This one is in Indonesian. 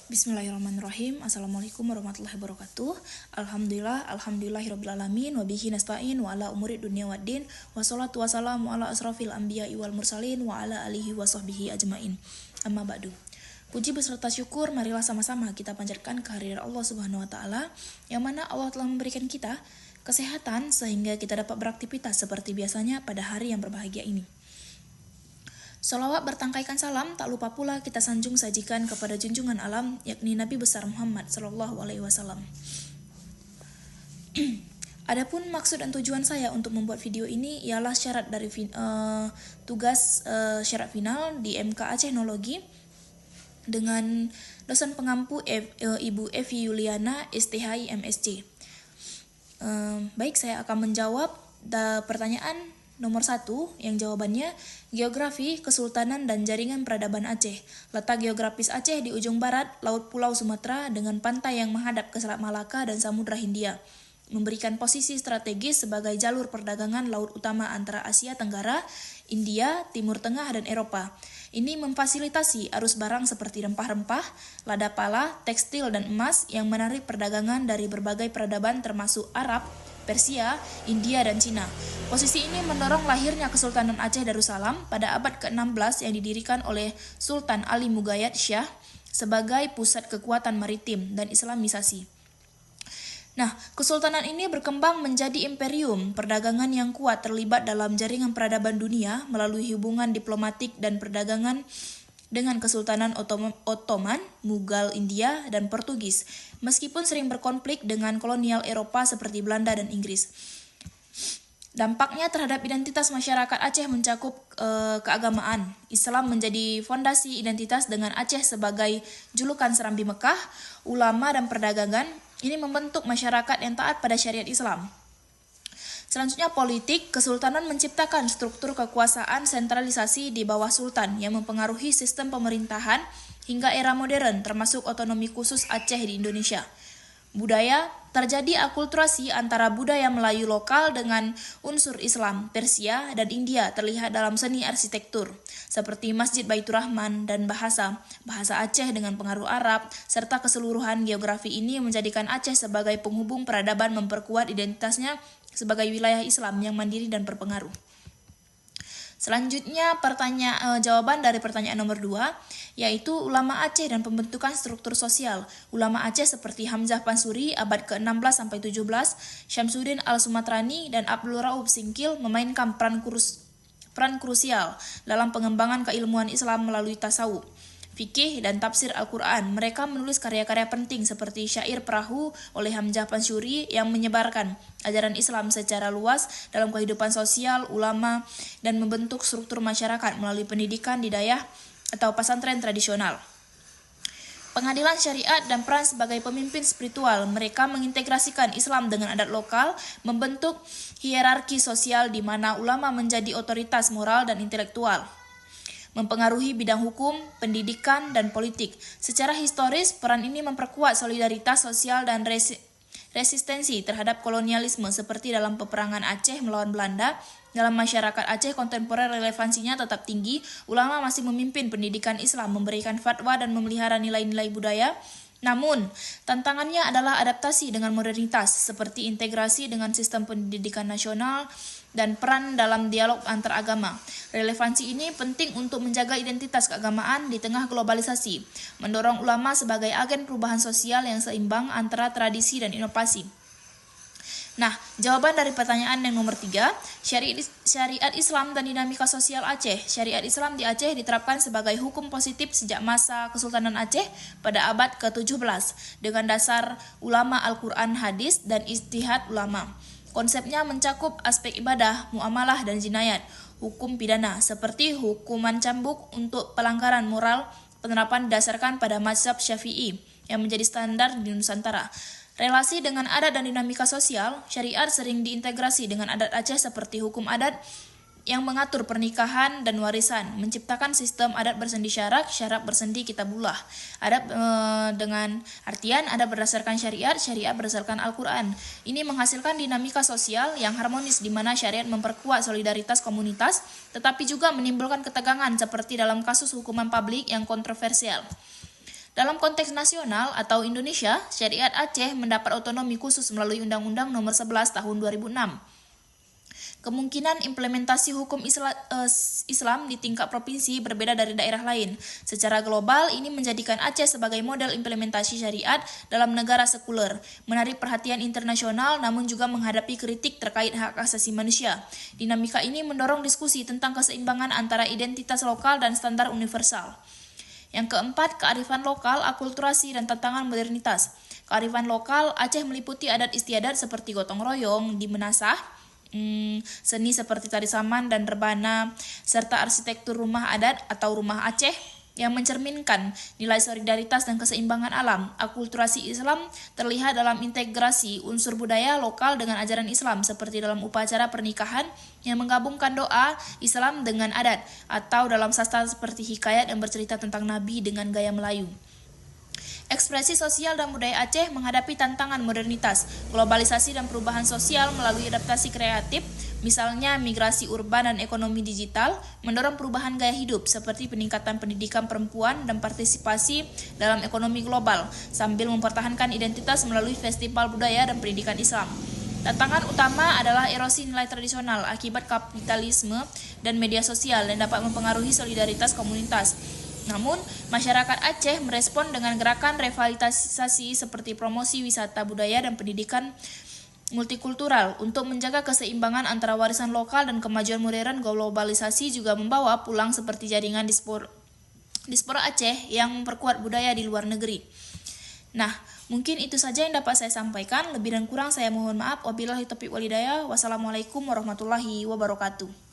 Bismillahirrahmanirrahim. Assalamualaikum warahmatullahi wabarakatuh. Alhamdulillahirrabbilalamin. Wabihi nasta'in wa ala umuri dunia waddin. Wassalatu wassalamu ala asrafil anbiya wal mursalin wa ala alihi wa sahbihi ajmain. Amma ba'du. Puji beserta syukur marilah sama-sama kita panjatkan kehadirat Allah Subhanahu wa taala yang mana Allah telah memberikan kita kesehatan sehingga kita dapat beraktivitas seperti biasanya pada hari yang berbahagia ini. Sholawat bertangkaikan salam, tak lupa pula kita sanjung sajikan kepada junjungan alam, yakni Nabi besar Muhammad Sallallahu Alaihi Wasallam. Adapun maksud dan tujuan saya untuk membuat video ini ialah syarat dari tugas syarat final di MK Acehnologi dengan dosen pengampu Ibu Evi Yuliana STHI MSc. Baik, saya akan menjawab pertanyaan nomor 1, yang jawabannya geografi, kesultanan, dan jaringan peradaban Aceh. Letak geografis Aceh di ujung barat, Laut Pulau Sumatera dengan pantai yang menghadap ke Selat Malaka dan Samudra Hindia. Memberikan posisi strategis sebagai jalur perdagangan laut utama antara Asia Tenggara, India, Timur Tengah, dan Eropa. Ini memfasilitasi arus barang seperti rempah-rempah, lada pala, tekstil, dan emas yang menarik perdagangan dari berbagai peradaban termasuk Arab, Persia, India, dan Cina. Posisi ini mendorong lahirnya Kesultanan Aceh Darussalam pada abad ke-16 yang didirikan oleh Sultan Ali Mugayat Shah sebagai pusat kekuatan maritim dan islamisasi. Nah, kesultanan ini berkembang menjadi imperium perdagangan yang kuat terlibat dalam jaringan peradaban dunia melalui hubungan diplomatik dan perdagangan dengan Kesultanan Ottoman, Mughal India, dan Portugis, meskipun sering berkonflik dengan kolonial Eropa seperti Belanda dan Inggris. Dampaknya terhadap identitas masyarakat Aceh mencakup keagamaan. Islam menjadi fondasi identitas dengan Aceh sebagai julukan Serambi Mekah, ulama dan perdagangan. Ini membentuk masyarakat yang taat pada syariat Islam. Selanjutnya politik, kesultanan menciptakan struktur kekuasaan sentralisasi di bawah sultan yang mempengaruhi sistem pemerintahan hingga era modern termasuk otonomi khusus Aceh di Indonesia. Budaya, terjadi akulturasi antara budaya Melayu lokal dengan unsur Islam, Persia, dan India terlihat dalam seni arsitektur, seperti Masjid Baitur Rahman dan bahasa Aceh dengan pengaruh Arab, serta keseluruhan geografi ini menjadikan Aceh sebagai penghubung peradaban memperkuat identitasnya sebagai wilayah Islam yang mandiri dan berpengaruh. Selanjutnya jawaban dari pertanyaan nomor 2, yaitu ulama Aceh dan pembentukan struktur sosial. Ulama Aceh seperti Hamzah Pansuri abad ke-16-17, Syamsuddin Al-Sumatrani, dan Abdul Rauf Singkil memainkan peran krusial dalam pengembangan keilmuan Islam melalui tasawuf, fikih, dan tafsir Al-Quran. Mereka menulis karya-karya penting seperti Syair Perahu oleh Hamzah Pansuri yang menyebarkan ajaran Islam secara luas dalam kehidupan sosial ulama dan membentuk struktur masyarakat melalui pendidikan di dayah atau pesantren tradisional. Pengadilan syariat dan peran sebagai pemimpin spiritual. Mereka mengintegrasikan Islam dengan adat lokal, membentuk hierarki sosial di mana ulama menjadi otoritas moral dan intelektual, mempengaruhi bidang hukum, pendidikan, dan politik. Secara historis, peran ini memperkuat solidaritas sosial dan resistensi terhadap kolonialisme seperti dalam peperangan Aceh melawan Belanda. Dalam masyarakat Aceh kontemporer relevansinya tetap tinggi, ulama masih memimpin pendidikan Islam, memberikan fatwa dan memelihara nilai-nilai budaya. Namun, tantangannya adalah adaptasi dengan modernitas, seperti integrasi dengan sistem pendidikan nasional dan peran dalam dialog antar agama. Relevansi ini penting untuk menjaga identitas keagamaan di tengah globalisasi, mendorong ulama sebagai agen perubahan sosial yang seimbang antara tradisi dan inovasi. Nah, jawaban dari pertanyaan yang nomor 3, syariat Islam dan dinamika sosial Aceh. Syariat Islam di Aceh diterapkan sebagai hukum positif sejak masa Kesultanan Aceh pada abad ke-17 dengan dasar ulama Al-Quran, hadis, dan ijtihad ulama. Konsepnya mencakup aspek ibadah, muamalah, dan jinayat, hukum pidana, seperti hukuman cambuk untuk pelanggaran moral, penerapan didasarkan pada mazhab Syafi'i yang menjadi standar di Nusantara. Relasi dengan adat dan dinamika sosial, syariat sering diintegrasi dengan adat Aceh seperti hukum adat yang mengatur pernikahan dan warisan, menciptakan sistem adat bersendi syarak, syarak bersendi kitabullah. Adat dengan artian adat berdasarkan syariat, syariat berdasarkan Al-Quran. Ini menghasilkan dinamika sosial yang harmonis di mana syariat memperkuat solidaritas komunitas, tetapi juga menimbulkan ketegangan seperti dalam kasus hukuman publik yang kontroversial. Dalam konteks nasional atau Indonesia, syariat Aceh mendapat otonomi khusus melalui Undang-Undang Nomor 11 Tahun 2006. Kemungkinan implementasi hukum Islam di tingkat provinsi berbeda dari daerah lain. Secara global, ini menjadikan Aceh sebagai model implementasi syariat dalam negara sekuler, menarik perhatian internasional namun juga menghadapi kritik terkait hak asasi manusia. Dinamika ini mendorong diskusi tentang keseimbangan antara identitas lokal dan standar universal. Yang keempat, kearifan lokal, akulturasi, dan tantangan modernitas. Kearifan lokal, Aceh meliputi adat istiadat seperti gotong royong, di menasah, seni seperti tari saman dan rebana, serta arsitektur rumah adat atau rumah Aceh yang mencerminkan nilai solidaritas dan keseimbangan alam. Akulturasi Islam terlihat dalam integrasi unsur budaya lokal dengan ajaran Islam, seperti dalam upacara pernikahan yang menggabungkan doa Islam dengan adat, atau dalam sastra seperti hikayat yang bercerita tentang Nabi dengan gaya Melayu. Ekspresi sosial dan budaya Aceh menghadapi tantangan modernitas, globalisasi dan perubahan sosial melalui adaptasi kreatif, misalnya migrasi urban dan ekonomi digital, mendorong perubahan gaya hidup seperti peningkatan pendidikan perempuan dan partisipasi dalam ekonomi global, sambil mempertahankan identitas melalui festival budaya dan pendidikan Islam. Tantangan utama adalah erosi nilai tradisional akibat kapitalisme dan media sosial yang dapat mempengaruhi solidaritas komunitas. Namun, masyarakat Aceh merespon dengan gerakan revitalisasi seperti promosi wisata budaya dan pendidikan multikultural. Untuk menjaga keseimbangan antara warisan lokal dan kemajuan modern, globalisasi juga membawa pulang seperti jaringan diaspora Aceh yang memperkuat budaya di luar negeri. Nah, mungkin itu saja yang dapat saya sampaikan. Lebih dan kurang saya mohon maaf. Wabillahi taufiq wal hidayah. Wassalamualaikum warahmatullahi wabarakatuh.